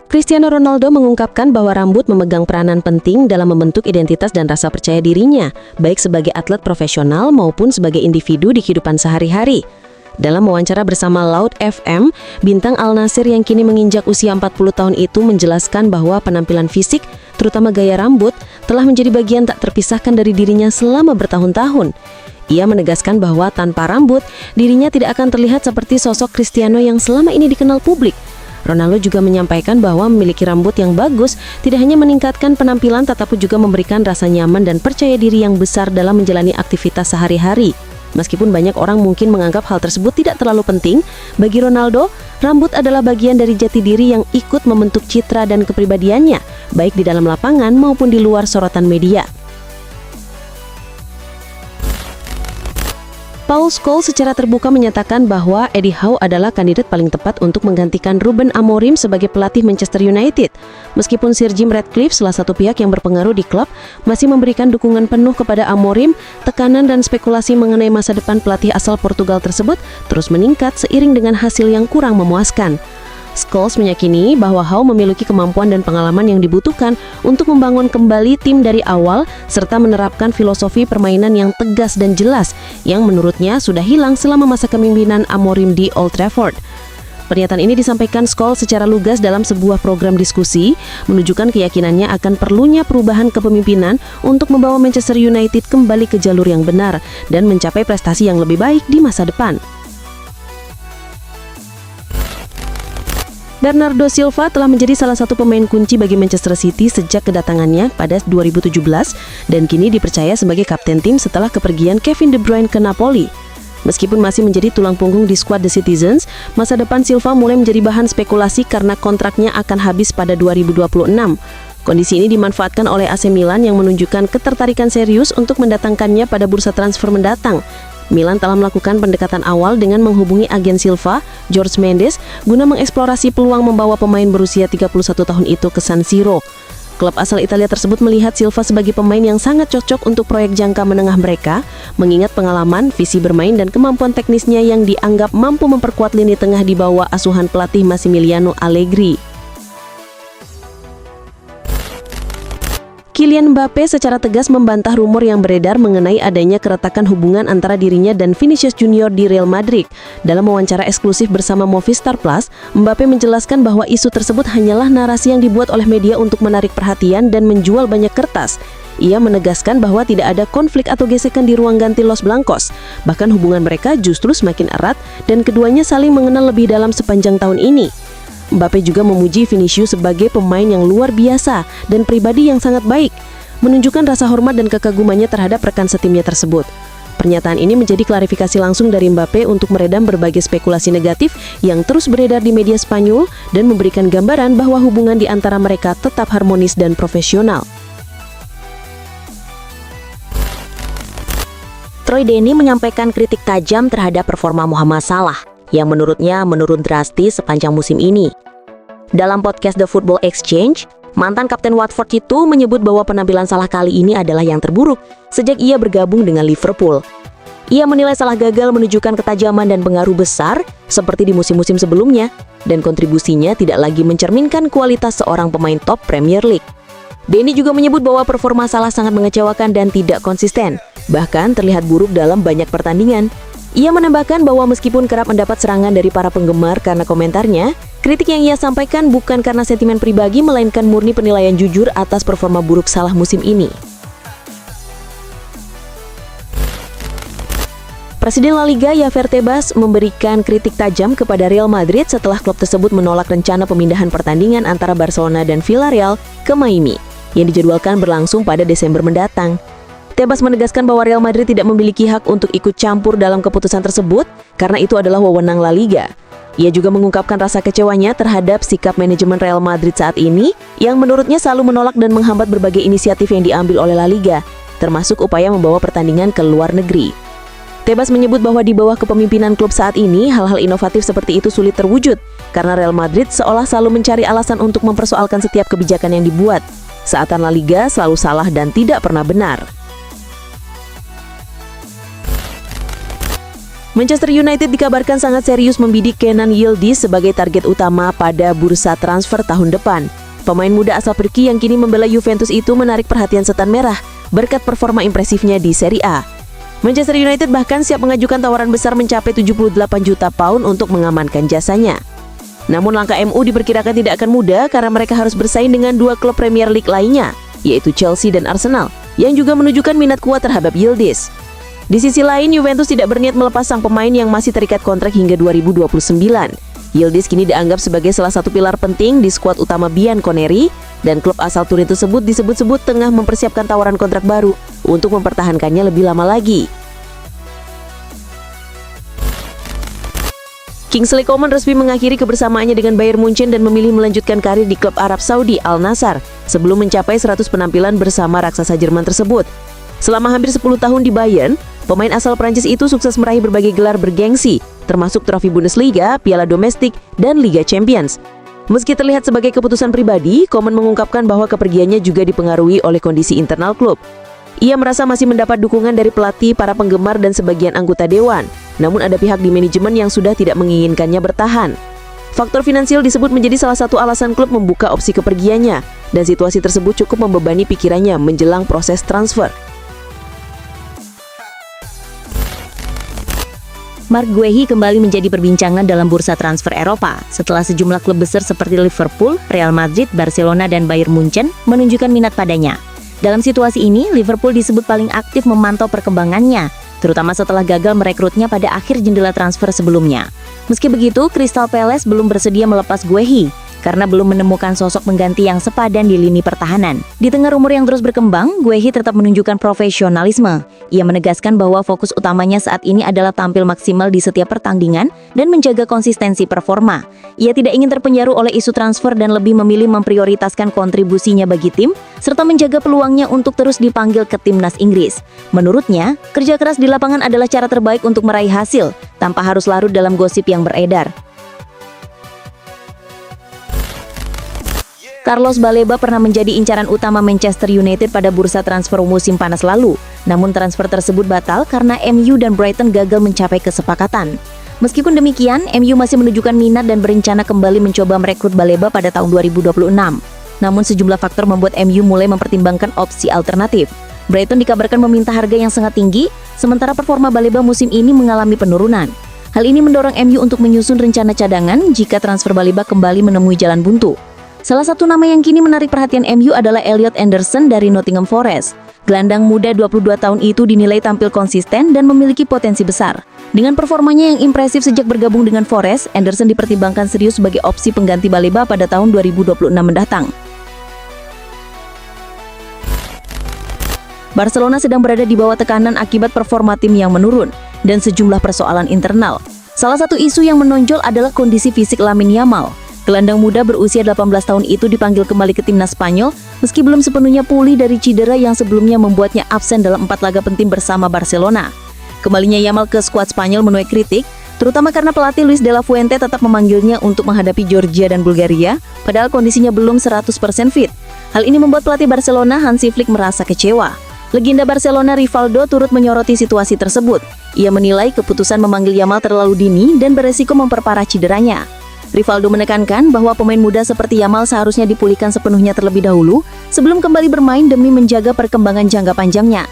Cristiano Ronaldo mengungkapkan bahwa rambut memegang peranan penting dalam membentuk identitas dan rasa percaya dirinya, baik sebagai atlet profesional maupun sebagai individu di kehidupan sehari-hari. Dalam wawancara bersama Loud FM, bintang Al Nassr yang kini menginjak usia 40 tahun itu menjelaskan bahwa penampilan fisik, terutama gaya rambut, telah menjadi bagian tak terpisahkan dari dirinya selama bertahun-tahun. Ia menegaskan bahwa tanpa rambut, dirinya tidak akan terlihat seperti sosok Cristiano yang selama ini dikenal publik. Ronaldo juga menyampaikan bahwa memiliki rambut yang bagus tidak hanya meningkatkan penampilan tetapi juga memberikan rasa nyaman dan percaya diri yang besar dalam menjalani aktivitas sehari-hari. Meskipun banyak orang mungkin menganggap hal tersebut tidak terlalu penting, bagi Ronaldo, rambut adalah bagian dari jati diri yang ikut membentuk citra dan kepribadiannya, baik di dalam lapangan maupun di luar sorotan media. Paul Scholes secara terbuka menyatakan bahwa Eddie Howe adalah kandidat paling tepat untuk menggantikan Ruben Amorim sebagai pelatih Manchester United. Meskipun Sir Jim Ratcliffe, salah satu pihak yang berpengaruh di klub, masih memberikan dukungan penuh kepada Amorim, tekanan dan spekulasi mengenai masa depan pelatih asal Portugal tersebut terus meningkat seiring dengan hasil yang kurang memuaskan. Scholes meyakini bahwa Howe memiliki kemampuan dan pengalaman yang dibutuhkan untuk membangun kembali tim dari awal serta menerapkan filosofi permainan yang tegas dan jelas yang menurutnya sudah hilang selama masa kepemimpinan Amorim di Old Trafford. Pernyataan ini disampaikan Scholes secara lugas dalam sebuah program diskusi, menunjukkan keyakinannya akan perlunya perubahan kepemimpinan untuk membawa Manchester United kembali ke jalur yang benar dan mencapai prestasi yang lebih baik di masa depan. Bernardo Silva telah menjadi salah satu pemain kunci bagi Manchester City sejak kedatangannya pada 2017 dan kini dipercaya sebagai kapten tim setelah kepergian Kevin De Bruyne ke Napoli. Meskipun masih menjadi tulang punggung di skuad The Citizens, masa depan Silva mulai menjadi bahan spekulasi karena kontraknya akan habis pada 2026. Kondisi ini dimanfaatkan oleh AC Milan yang menunjukkan ketertarikan serius untuk mendatangkannya pada bursa transfer mendatang. Milan telah melakukan pendekatan awal dengan menghubungi agen Silva, Jorge Mendes, guna mengeksplorasi peluang membawa pemain berusia 31 tahun itu ke San Siro. Klub asal Italia tersebut melihat Silva sebagai pemain yang sangat cocok untuk proyek jangka menengah mereka, mengingat pengalaman, visi bermain, dan kemampuan teknisnya yang dianggap mampu memperkuat lini tengah di bawah asuhan pelatih Massimiliano Allegri. Kylian Mbappe secara tegas membantah rumor yang beredar mengenai adanya keretakan hubungan antara dirinya dan Vinicius Junior di Real Madrid. Dalam wawancara eksklusif bersama Movistar Plus, Mbappe menjelaskan bahwa isu tersebut hanyalah narasi yang dibuat oleh media untuk menarik perhatian dan menjual banyak kertas. Ia menegaskan bahwa tidak ada konflik atau gesekan di ruang ganti Los Blancos. Bahkan hubungan mereka justru semakin erat dan keduanya saling mengenal lebih dalam sepanjang tahun ini. Mbappe juga memuji Vinicius sebagai pemain yang luar biasa dan pribadi yang sangat baik, menunjukkan rasa hormat dan kekagumannya terhadap rekan setimnya tersebut. Pernyataan ini menjadi klarifikasi langsung dari Mbappe untuk meredam berbagai spekulasi negatif yang terus beredar di media Spanyol dan memberikan gambaran bahwa hubungan di antara mereka tetap harmonis dan profesional. Troy Deeney menyampaikan kritik tajam terhadap performa Mohamed Salah yang menurutnya menurun drastis sepanjang musim ini. Dalam podcast The Football Exchange, mantan kapten Watford itu menyebut bahwa penampilan Salah kali ini adalah yang terburuk sejak ia bergabung dengan Liverpool. Ia menilai Salah gagal menunjukkan ketajaman dan pengaruh besar seperti di musim-musim sebelumnya, dan kontribusinya tidak lagi mencerminkan kualitas seorang pemain top Premier League. Deeney juga menyebut bahwa performa Salah sangat mengecewakan dan tidak konsisten, bahkan terlihat buruk dalam banyak pertandingan. Ia menambahkan bahwa meskipun kerap mendapat serangan dari para penggemar karena komentarnya, kritik yang ia sampaikan bukan karena sentimen pribadi melainkan murni penilaian jujur atas performa buruk Salah musim ini. Presiden La Liga Javier Tebas memberikan kritik tajam kepada Real Madrid setelah klub tersebut menolak rencana pemindahan pertandingan antara Barcelona dan Villarreal ke Miami yang dijadwalkan berlangsung pada Desember mendatang. Tebas menegaskan bahwa Real Madrid tidak memiliki hak untuk ikut campur dalam keputusan tersebut karena itu adalah wewenang La Liga. Ia juga mengungkapkan rasa kecewanya terhadap sikap manajemen Real Madrid saat ini yang menurutnya selalu menolak dan menghambat berbagai inisiatif yang diambil oleh La Liga, termasuk upaya membawa pertandingan ke luar negeri. Tebas menyebut bahwa di bawah kepemimpinan klub saat ini, hal-hal inovatif seperti itu sulit terwujud karena Real Madrid seolah selalu mencari alasan untuk mempersoalkan setiap kebijakan yang dibuat. Saatan La Liga selalu salah dan tidak pernah benar. Manchester United dikabarkan sangat serius membidik Kenan Yildiz sebagai target utama pada bursa transfer tahun depan. Pemain muda asal Turki yang kini membela Juventus itu menarik perhatian setan merah berkat performa impresifnya di Serie A. Manchester United bahkan siap mengajukan tawaran besar mencapai 78 juta pound untuk mengamankan jasanya. Namun langkah MU diperkirakan tidak akan mudah karena mereka harus bersaing dengan dua klub Premier League lainnya, yaitu Chelsea dan Arsenal, yang juga menunjukkan minat kuat terhadap Yildiz. Di sisi lain, Juventus tidak berniat melepas sang pemain yang masih terikat kontrak hingga 2029. Yildiz kini dianggap sebagai salah satu pilar penting di skuad utama Bianconeri, dan klub asal Turin tersebut disebut-sebut tengah mempersiapkan tawaran kontrak baru untuk mempertahankannya lebih lama lagi. Kingsley Coman resmi mengakhiri kebersamaannya dengan Bayern Munchen dan memilih melanjutkan karir di klub Arab Saudi Al Nassr sebelum mencapai 100 penampilan bersama raksasa Jerman tersebut. Selama hampir 10 tahun di Bayern, pemain asal Prancis itu sukses meraih berbagai gelar bergengsi, termasuk trofi Bundesliga, Piala Domestik, dan Liga Champions. Meski terlihat sebagai keputusan pribadi, Coman mengungkapkan bahwa kepergiannya juga dipengaruhi oleh kondisi internal klub. Ia merasa masih mendapat dukungan dari pelatih, para penggemar, dan sebagian anggota dewan. Namun ada pihak di manajemen yang sudah tidak menginginkannya bertahan. Faktor finansial disebut menjadi salah satu alasan klub membuka opsi kepergiannya, dan situasi tersebut cukup membebani pikirannya menjelang proses transfer. Marc Guehi kembali menjadi perbincangan dalam bursa transfer Eropa setelah sejumlah klub besar seperti Liverpool, Real Madrid, Barcelona, dan Bayern Munchen menunjukkan minat padanya. Dalam situasi ini, Liverpool disebut paling aktif memantau perkembangannya, terutama setelah gagal merekrutnya pada akhir jendela transfer sebelumnya. Meski begitu, Crystal Palace belum bersedia melepas Guehi karena belum menemukan sosok pengganti yang sepadan di lini pertahanan. Di tengah rumor yang terus berkembang, Guehi tetap menunjukkan profesionalisme. Ia menegaskan bahwa fokus utamanya saat ini adalah tampil maksimal di setiap pertandingan dan menjaga konsistensi performa. Ia tidak ingin terpengaruh oleh isu transfer dan lebih memilih memprioritaskan kontribusinya bagi tim, serta menjaga peluangnya untuk terus dipanggil ke timnas Inggris. Menurutnya, kerja keras di lapangan adalah cara terbaik untuk meraih hasil, tanpa harus larut dalam gosip yang beredar. Carlos Baleba pernah menjadi incaran utama Manchester United pada bursa transfer musim panas lalu. Namun transfer tersebut batal karena MU dan Brighton gagal mencapai kesepakatan. Meskipun demikian, MU masih menunjukkan minat dan berencana kembali mencoba merekrut Baleba pada tahun 2026. Namun sejumlah faktor membuat MU mulai mempertimbangkan opsi alternatif. Brighton dikabarkan meminta harga yang sangat tinggi, sementara performa Baleba musim ini mengalami penurunan. Hal ini mendorong MU untuk menyusun rencana cadangan jika transfer Baleba kembali menemui jalan buntu. Salah satu nama yang kini menarik perhatian MU adalah Elliot Anderson dari Nottingham Forest. Gelandang muda 22 tahun itu dinilai tampil konsisten dan memiliki potensi besar. Dengan performanya yang impresif sejak bergabung dengan Forest, Anderson dipertimbangkan serius sebagai opsi pengganti Baleba pada tahun 2026 mendatang. Barcelona sedang berada di bawah tekanan akibat performa tim yang menurun dan sejumlah persoalan internal. Salah satu isu yang menonjol adalah kondisi fisik Lamine Yamal. Gelandang muda berusia 18 tahun itu dipanggil kembali ke timnas Spanyol meski belum sepenuhnya pulih dari cedera yang sebelumnya membuatnya absen dalam 4 laga penting bersama Barcelona. Kembalinya Yamal ke skuad Spanyol menuai kritik, terutama karena pelatih Luis de la Fuente tetap memanggilnya untuk menghadapi Georgia dan Bulgaria, padahal kondisinya belum 100% fit. Hal ini membuat pelatih Barcelona Hansi Flick merasa kecewa. Legenda Barcelona Rivaldo turut menyoroti situasi tersebut. Ia menilai keputusan memanggil Yamal terlalu dini dan beresiko memperparah cederanya. Rivaldo menekankan bahwa pemain muda seperti Yamal seharusnya dipulihkan sepenuhnya terlebih dahulu sebelum kembali bermain demi menjaga perkembangan jangka panjangnya.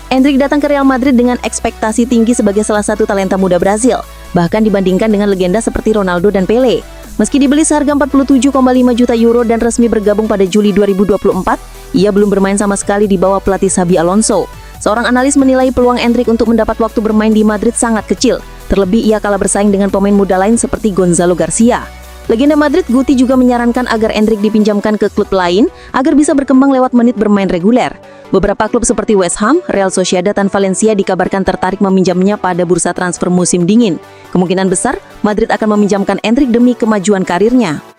Endrick datang ke Real Madrid dengan ekspektasi tinggi sebagai salah satu talenta muda Brazil, bahkan dibandingkan dengan legenda seperti Ronaldo dan Pele. Meski dibeli seharga 47,5 juta euro dan resmi bergabung pada Juli 2024, ia belum bermain sama sekali di bawah pelatih Xabi Alonso. Seorang analis menilai peluang Endrick untuk mendapat waktu bermain di Madrid sangat kecil, terlebih ia kalah bersaing dengan pemain muda lain seperti Gonzalo Garcia. Legenda Madrid Guti juga menyarankan agar Endrick dipinjamkan ke klub lain agar bisa berkembang lewat menit bermain reguler. Beberapa klub seperti West Ham, Real Sociedad, dan Valencia dikabarkan tertarik meminjamnya pada bursa transfer musim dingin. Kemungkinan besar, Madrid akan meminjamkan Endrick demi kemajuan karirnya.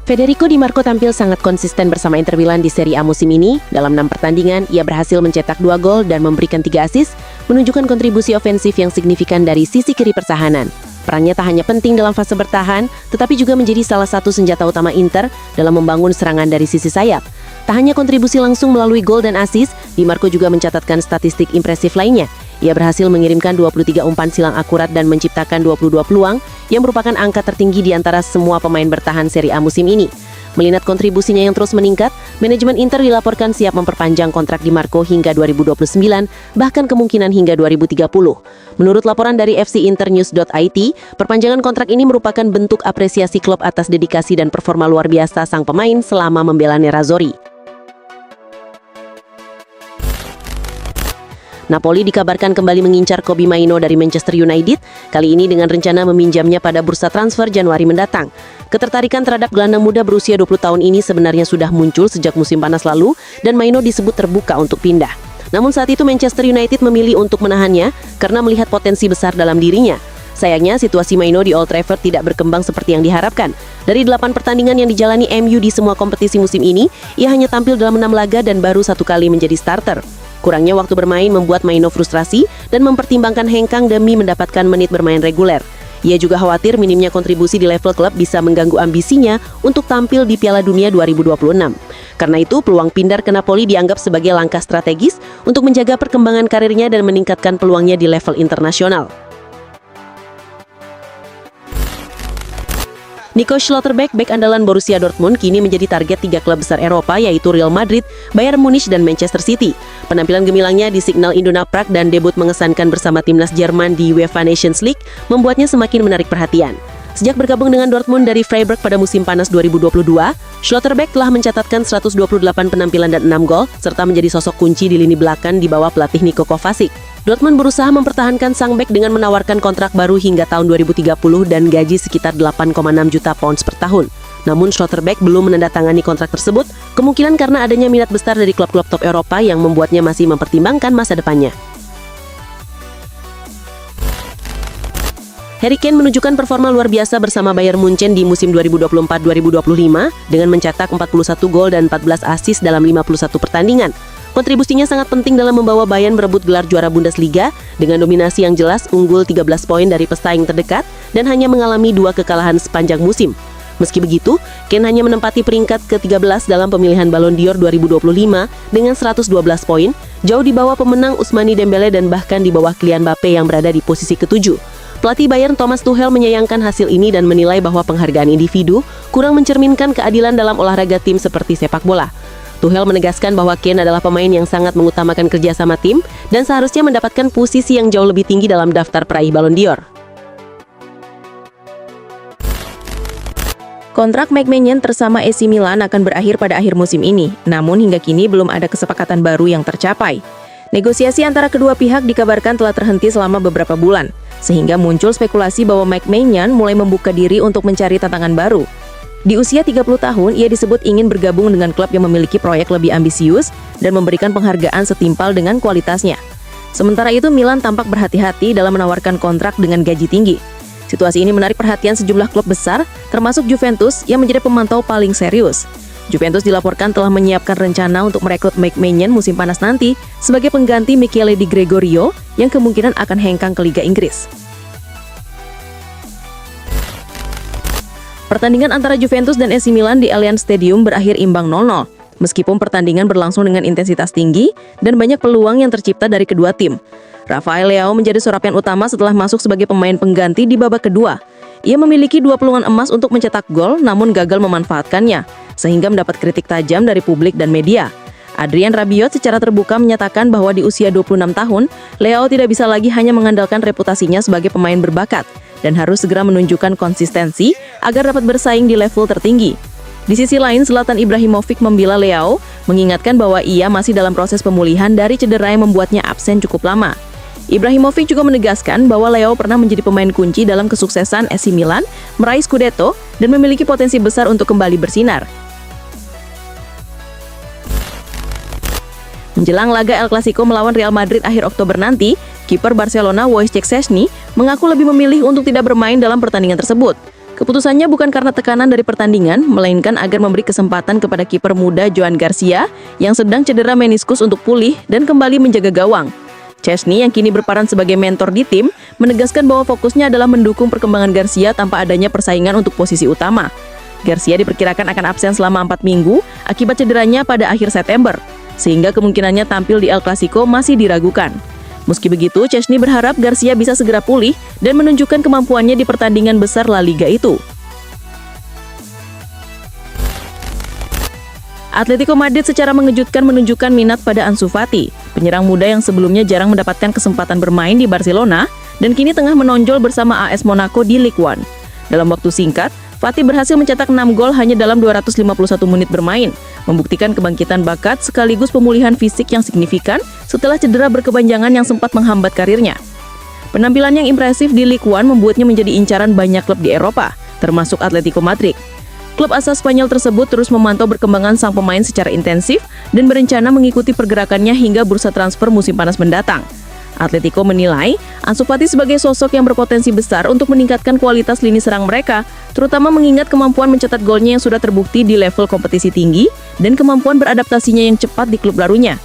Federico Di Marco tampil sangat konsisten bersama Inter Milan di Serie A musim ini. Dalam 6 pertandingan, ia berhasil mencetak 2 gol dan memberikan 3 assist, menunjukkan kontribusi ofensif yang signifikan dari sisi kiri pertahanan. Perannya tak hanya penting dalam fase bertahan, tetapi juga menjadi salah satu senjata utama Inter dalam membangun serangan dari sisi sayap. Tak hanya kontribusi langsung melalui gol dan assist, Di Marco juga mencatatkan statistik impresif lainnya. Ia berhasil mengirimkan 23 umpan silang akurat dan menciptakan 22 peluang, yang merupakan angka tertinggi di antara semua pemain bertahan Serie A musim ini. Melihat kontribusinya yang terus meningkat, manajemen Inter dilaporkan siap memperpanjang kontrak Di Marco hingga 2029, bahkan kemungkinan hingga 2030. Menurut laporan dari fcinternews.it, perpanjangan kontrak ini merupakan bentuk apresiasi klub atas dedikasi dan performa luar biasa sang pemain selama membela Nerazzurri. Napoli dikabarkan kembali mengincar Kobbie Mainoo dari Manchester United, kali ini dengan rencana meminjamnya pada bursa transfer Januari mendatang. Ketertarikan terhadap gelandang muda berusia 20 tahun ini sebenarnya sudah muncul sejak musim panas lalu, dan Mainoo disebut terbuka untuk pindah. Namun saat itu Manchester United memilih untuk menahannya karena melihat potensi besar dalam dirinya. Sayangnya, situasi Mainoo di Old Trafford tidak berkembang seperti yang diharapkan. Dari 8 pertandingan yang dijalani MU di semua kompetisi musim ini, ia hanya tampil dalam 6 laga dan baru 1 kali menjadi starter. Kurangnya waktu bermain membuat Mainoo frustrasi dan mempertimbangkan hengkang demi mendapatkan menit bermain reguler. Ia juga khawatir minimnya kontribusi di level klub bisa mengganggu ambisinya untuk tampil di Piala Dunia 2026. Karena itu, peluang pindah ke Napoli dianggap sebagai langkah strategis untuk menjaga perkembangan karirnya dan meningkatkan peluangnya di level internasional. Nico Schlotterbeck, bek andalan Borussia Dortmund, kini menjadi target 3 klub besar Eropa yaitu Real Madrid, Bayern Munich, dan Manchester City. Penampilan gemilangnya di Signal Iduna Prague dan debut mengesankan bersama timnas Jerman di UEFA Nations League membuatnya semakin menarik perhatian. Sejak bergabung dengan Dortmund dari Freiburg pada musim panas 2022, Schlotterbeck telah mencatatkan 128 penampilan dan 6 gol, serta menjadi sosok kunci di lini belakang di bawah pelatih Niko Kovacic. Dortmund berusaha mempertahankan sang bek dengan menawarkan kontrak baru hingga tahun 2030 dan gaji sekitar 8,6 juta pounds per tahun. Namun Schlotterbeck belum menandatangani kontrak tersebut, kemungkinan karena adanya minat besar dari klub-klub top Eropa yang membuatnya masih mempertimbangkan masa depannya. Harry Kane menunjukkan performa luar biasa bersama Bayern Munchen di musim 2024-2025 dengan mencetak 41 gol dan 14 assist dalam 51 pertandingan. Kontribusinya sangat penting dalam membawa Bayern berebut gelar juara Bundesliga dengan dominasi yang jelas, unggul 13 poin dari pesaing terdekat dan hanya mengalami 2 kekalahan sepanjang musim. Meski begitu, Kane hanya menempati peringkat ke-13 dalam pemilihan Ballon d'Or 2025 dengan 112 poin, jauh di bawah pemenang Ousmane Dembélé dan bahkan di bawah Kylian Mbappé yang berada di posisi ke-7. Pelatih Bayern Thomas Tuchel menyayangkan hasil ini dan menilai bahwa penghargaan individu kurang mencerminkan keadilan dalam olahraga tim seperti sepak bola. Tuchel menegaskan bahwa Kane adalah pemain yang sangat mengutamakan kerjasama tim dan seharusnya mendapatkan posisi yang jauh lebih tinggi dalam daftar peraih Ballon d'Or. Kontrak Mike Maignan bersama AC Milan akan berakhir pada akhir musim ini, namun hingga kini belum ada kesepakatan baru yang tercapai. Negosiasi antara kedua pihak dikabarkan telah terhenti selama beberapa bulan, sehingga muncul spekulasi bahwa Mike Maignan mulai membuka diri untuk mencari tantangan baru. Di usia 30 tahun, ia disebut ingin bergabung dengan klub yang memiliki proyek lebih ambisius dan memberikan penghargaan setimpal dengan kualitasnya. Sementara itu, Milan tampak berhati-hati dalam menawarkan kontrak dengan gaji tinggi. Situasi ini menarik perhatian sejumlah klub besar, termasuk Juventus yang menjadi pemantau paling serius. Juventus dilaporkan telah menyiapkan rencana untuk merekrut Mike Maignan musim panas nanti sebagai pengganti Michele Di Gregorio yang kemungkinan akan hengkang ke Liga Inggris. Pertandingan antara Juventus dan AC Milan di Allianz Stadium berakhir imbang 0-0. Meskipun pertandingan berlangsung dengan intensitas tinggi dan banyak peluang yang tercipta dari kedua tim. Rafael Leao menjadi sorotan utama setelah masuk sebagai pemain pengganti di babak kedua. Ia memiliki 2 peluang emas untuk mencetak gol namun gagal memanfaatkannya, sehingga mendapat kritik tajam dari publik dan media. Adrien Rabiot secara terbuka menyatakan bahwa di usia 26 tahun, Leao tidak bisa lagi hanya mengandalkan reputasinya sebagai pemain berbakat dan harus segera menunjukkan konsistensi agar dapat bersaing di level tertinggi. Di sisi lain, Zlatan Ibrahimovic membela Leao, mengingatkan bahwa ia masih dalam proses pemulihan dari cedera yang membuatnya absen cukup lama. Ibrahimovic juga menegaskan bahwa Leao pernah menjadi pemain kunci dalam kesuksesan AC Milan meraih Scudetto dan memiliki potensi besar untuk kembali bersinar. Menjelang laga El Clasico melawan Real Madrid akhir Oktober nanti, kiper Barcelona Wojciech Szczęsny mengaku lebih memilih untuk tidak bermain dalam pertandingan tersebut. Keputusannya bukan karena tekanan dari pertandingan, melainkan agar memberi kesempatan kepada kiper muda Joan Garcia yang sedang cedera meniskus untuk pulih dan kembali menjaga gawang. Szczęsny yang kini berperan sebagai mentor di tim, menegaskan bahwa fokusnya adalah mendukung perkembangan Garcia tanpa adanya persaingan untuk posisi utama. Garcia diperkirakan akan absen selama 4 minggu akibat cederanya pada akhir September, sehingga kemungkinannya tampil di El Clasico masih diragukan. Meski begitu, Chesney berharap Garcia bisa segera pulih dan menunjukkan kemampuannya di pertandingan besar La Liga itu. Atletico Madrid secara mengejutkan menunjukkan minat pada Ansu Fati, penyerang muda yang sebelumnya jarang mendapatkan kesempatan bermain di Barcelona dan kini tengah menonjol bersama AS Monaco di Ligue 1. Dalam waktu singkat, Fati berhasil mencetak 6 gol hanya dalam 251 menit bermain, membuktikan kebangkitan bakat sekaligus pemulihan fisik yang signifikan setelah cedera berkepanjangan yang sempat menghambat karirnya. Penampilan yang impresif di Ligue 1 membuatnya menjadi incaran banyak klub di Eropa, termasuk Atletico Madrid. Klub asal Spanyol tersebut terus memantau perkembangan sang pemain secara intensif dan berencana mengikuti pergerakannya hingga bursa transfer musim panas mendatang. Atletico menilai Ansu Fati sebagai sosok yang berpotensi besar untuk meningkatkan kualitas lini serang mereka, terutama mengingat kemampuan mencetak golnya yang sudah terbukti di level kompetisi tinggi dan kemampuan beradaptasinya yang cepat di klub barunya.